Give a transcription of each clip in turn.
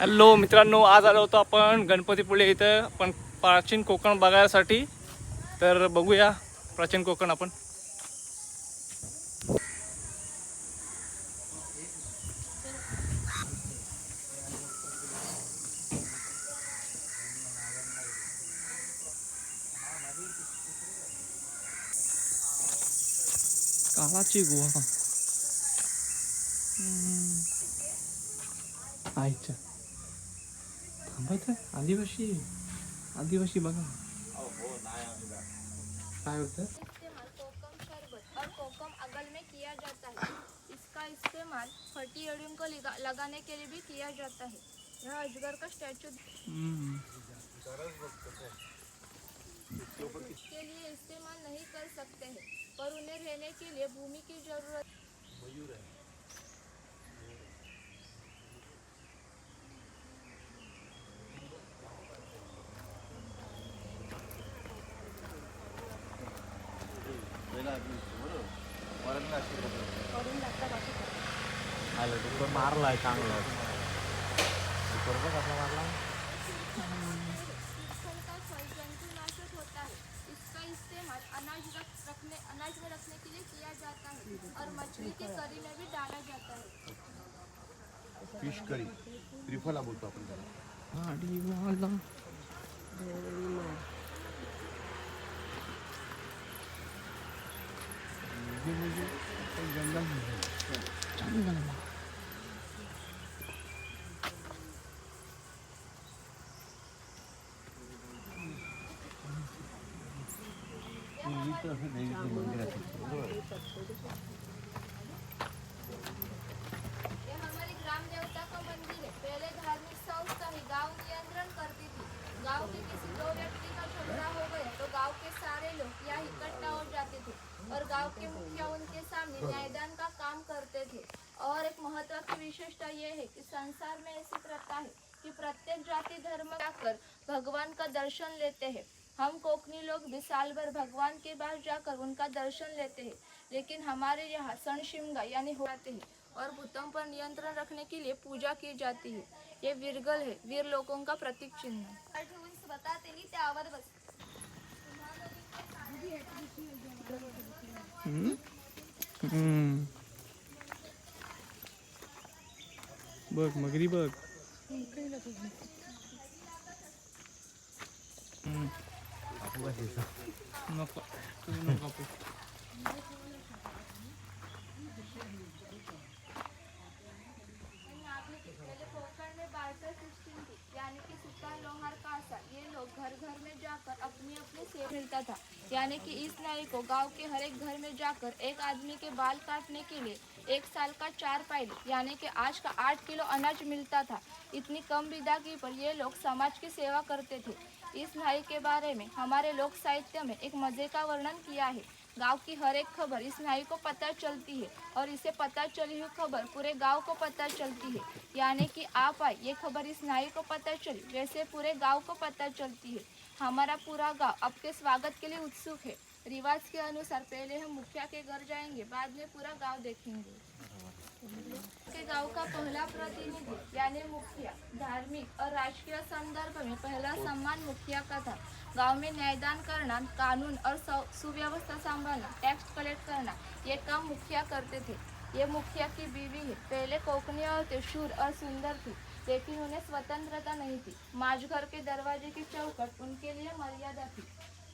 Hello मित्रांनो, आज आलो होतो आपण गणपतीपुळे इथं आपण प्राचीन कोकण बघायसाठी. तर बघूया प्राचीन कोकण आपण. काळाची गुहा आईच्या थांबायचं. आदिवासी बघा काय होतं. इस्तेमाल कोकम शरबत और कोकम अगल में किया जाता है। इसका इस्तेमाल फटी एड़ियों को लगाने के लिए भी किया जाता है। यह अजगर का स्टैचू के लिए इस्तेमाल नहीं कर सकते हैं, पर उन्हें रहने के लिए भूमि की जरूरत मारलाय चांगला मारला. स्थल का फल जंतुनाशक होता है। इसका इस्तेमाल अनाज में रखने के लिए किया जाता है और मछली के करी में भी डाला जाता है। फिश करी त्रिफला बोलतो आपण त्याला. आडीवाला ये हमारी ग्राम देवता का मंदिर है। पहले धार्मिक संस्था ही गांव नियंत्रण करती थी। गांव के किसी दो व्यक्ति का झगड़ा हो गया तो गांव के सारे लोग यहाँ इकट्ठा हो जाते थे और गांव के मुखिया उनके सामने न्यायदान का काम करते थे। और एक महत्व की विशेषता ये है कि संसार में ऐसी प्रथा है कि प्रत्येक जाति धर्म जाकर भगवान का दर्शन लेते हैं। हम कोकनी लोग भी साल भर भगवान के पास जाकर उनका दर्शन लेते हैं, लेकिन हमारे यहाँ सणशिमगा यानी होते हैं और भूतों पर नियंत्रण रखने के लिए पूजा की जाती है। ये वीरगल है, वीर लोगों का प्रतीक चिन्ह है। बघ मगरी बघ. नको तुम्ही नको कापू. पहले कोकण में बार्टर सिस्टम थी, यानी कि सुतार लोहार कासा। ये लोग घर घर में जाकर अपनी अपनी सेवा मिलता था, यानी कि इस नाई को गांव के हर एक घर में जाकर एक आदमी के बाल काटने के लिए 1 साल का 4 पाइले यानी कि आज का 8 किलो अनाज मिलता था। इतनी कम विदागी पर ये लोग समाज की सेवा करते थे। इस नाई के बारे में हमारे लोक साहित्य में एक मजे का वर्णन किया है। गांव की हर एक खबर इस नाई को पता चलती है और इसे पता चली हुई खबर पूरे गांव को पता चलती है। यानी कि आप आए ये खबर इस नाई को पता चली, वैसे पूरे गांव को पता चलती है। हमारा पूरा गांव आपके स्वागत के लिए उत्सुक है। रिवाज के अनुसार पहले हम मुखिया के घर जाएंगे, बाद में पूरा गांव देखेंगे। के गांव का पहला प्रतिनिधि यानी मुखिया धार्मिक और राजकीय संदर्भ में पहला सम्मान मुखिया का था। गांव में न्यायदान करना, कानून और सुव्यवस्था संभालना, टैक्स कलेक्ट करना ये काम मुखिया करते थे। ये मुखिया की बीवी है। पहले कोकनी औरतें शूर और सुंदर थी, लेकिन उन्हें स्वतंत्रता नहीं थी। माझघर के दरवाजे की चौखट उनके लिए मर्यादा थी।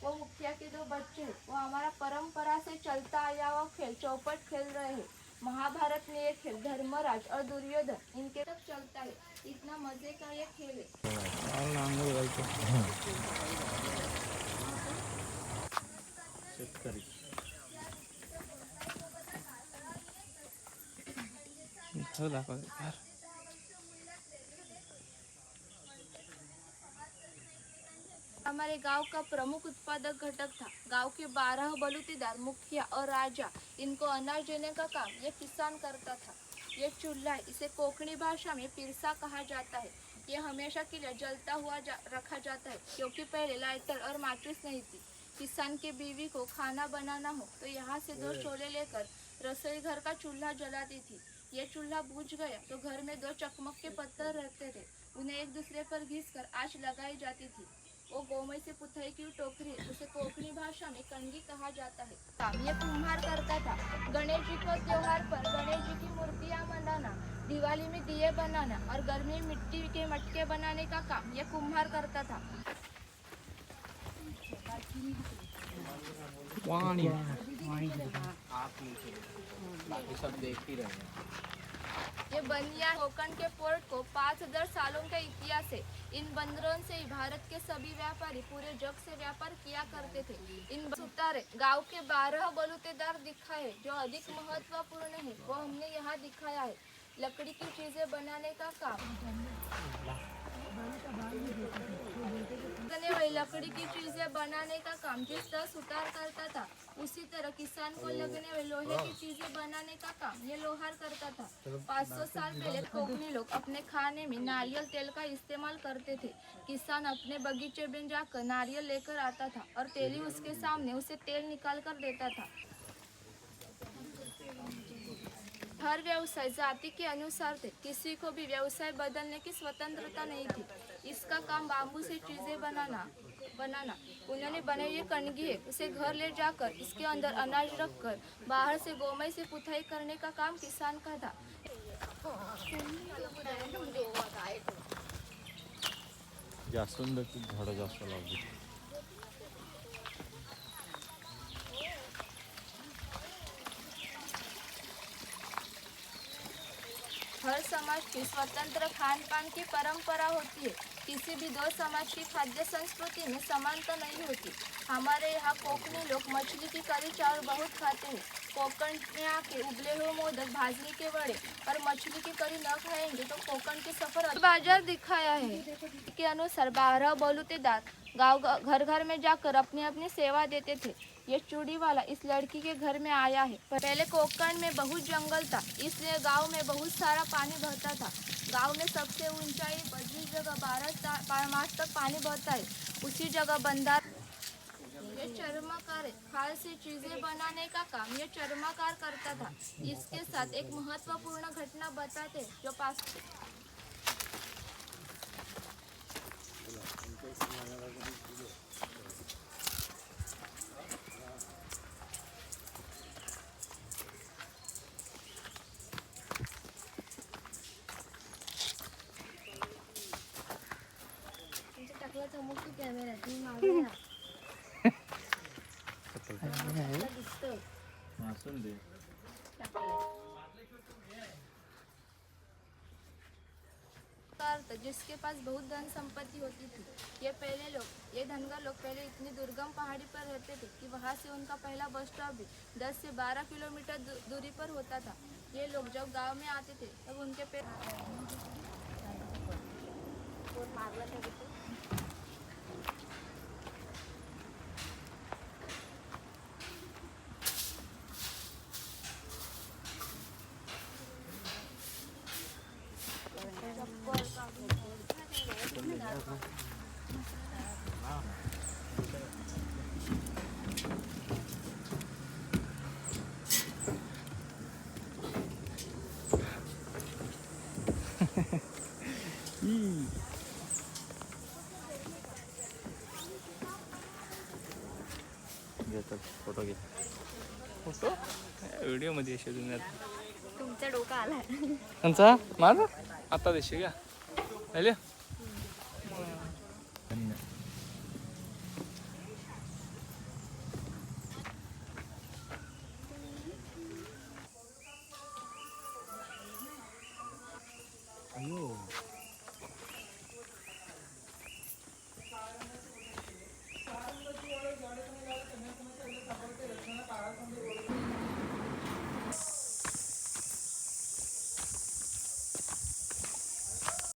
वो मुखिया के 2 बच्चे हैं। वो हमारा परंपरा से चलता आया हुआ खेल चौपट खेल रहे हैं। महाभारत में ये खेल धर्मराज और दुर्योधन इनके तक चलता है। इतना मजे का ये खेल है। शेतकरी हमारे गांव का प्रमुख उत्पादक घटक था। गांव के 12 बलूतीदार मुखिया और राजा इनको अनाज देने का काम ये किसान करता था। ये चूल्हा इसे कोकणी भाषा में पिरसा कहा जाता है। ये हमेशा के लिए जलता हुआ रखा जाता है, क्योंकि पहले लाइटर और माचिस नहीं थी। किसान की बीवी को खाना बनाना हो तो यहाँ से 2 शोले लेकर रसोई घर का चूल्हा जलाती थी। ये चूल्हा बुझ गया तो घर में 2 चकमक के पत्थर रहते थे, उन्हें एक दूसरे पर घिसकर आग लगाई जाती थी। वो गोमय से पुताई की टोकरी, उसे कोंकणी भाषा में कणगी कहा जाता है। काम ये कुम्हार करता था। गणेश जी को त्योहार पर गणेश जी की मूर्तियां बनाना, दिवाली में दिए बनाना और गर्मी में मिट्टी के मटके बनाने का काम ये कुम्हार करता था। ये बनिया कोकण के पोर्ट को 5000 सालों का इतिहास है। इन बंदरों से ही भारत के सभी व्यापारी पूरे जग से व्यापार किया करते थे। इन सुतारे गांव के 12 बलूतेदार दिखाए जो अधिक महत्वपूर्ण है वो हमने यहाँ दिखाया है। लकड़ी की चीजें बनाने का काम लकड़ी की चीजें बनाने का काम जिस तरह सुतार करता था, उसी तरह किसान को लगने वाली लोहे की चीजें बनाने का काम ये लोहार करता था। 500 साल पहले कोकणी लोग अपने खाने में नारियल तेल का इस्तेमाल करते थे। किसान अपने बगीचे में जाकर नारियल लेकर आता था और तेली उसके सामने उसे तेल निकाल कर देता था। हर व्यवसाय जाति के अनुसार थे, किसी को भी व्यवसाय बदलने की स्वतंत्रता नहीं थी। इसका काम बाम्बू से चीजें बनाना उन्होंने बनाई ये कणगी है, उसे घर ले जाकर इसके अंदर अनाज रखकर बाहर से गोमय से पुताई करने का काम किसान का था। जास्वंदाची झाडं जास्त लावली. हर समाज की स्वतंत्र खान पान की परंपरा होती है। किसी भी दो समाज की खाद्य संस्कृति में समानता नहीं होती। हमारे यहाँ कोकणी लोग मछली की करी चावल बहुत खाते हैं। कोकण में आके उबले हुए मोदक, भाजनी के वड़े और मछली की करी न खाएंगे तो कोकण की सफर। बाजार दिखाया है के अनुसार 12 बलूतेदार गाँव घर घर में जाकर अपनी अपनी सेवा देते थे। ये चूड़ी वाला इस लड़की के घर में आया है। पहले कोकण में बहुत जंगल था, इसलिए गांव में बहुत सारा पानी बहता था। गांव में सबसे ऊंचाई पर जिस जगह 12 मास तक पानी बहता है उसी जगह बंदर। ये चर्मकार है। खाल से चीजें बनाने का काम ये चर्मकार करता था। इसके साथ एक महत्वपूर्ण घटना बताते जो पास कॅमेरा असून दे. जिसके पास बहुत धन संपत्ति होती थी। ये धनगर लोग पहले इतनी दुर्गम पहाड़ी पर रहते थे कि वहाँ से उनका पहला बस स्टॉप भी 10 से 12 किलोमीटर दूरी पर होता था। ये लोग जब गांव में आते थे तब उनके फोटो घे. फोटो व्हिडिओ मध्ये शोधून तुमचा डोका आला त्यांचा माझा आता देशील का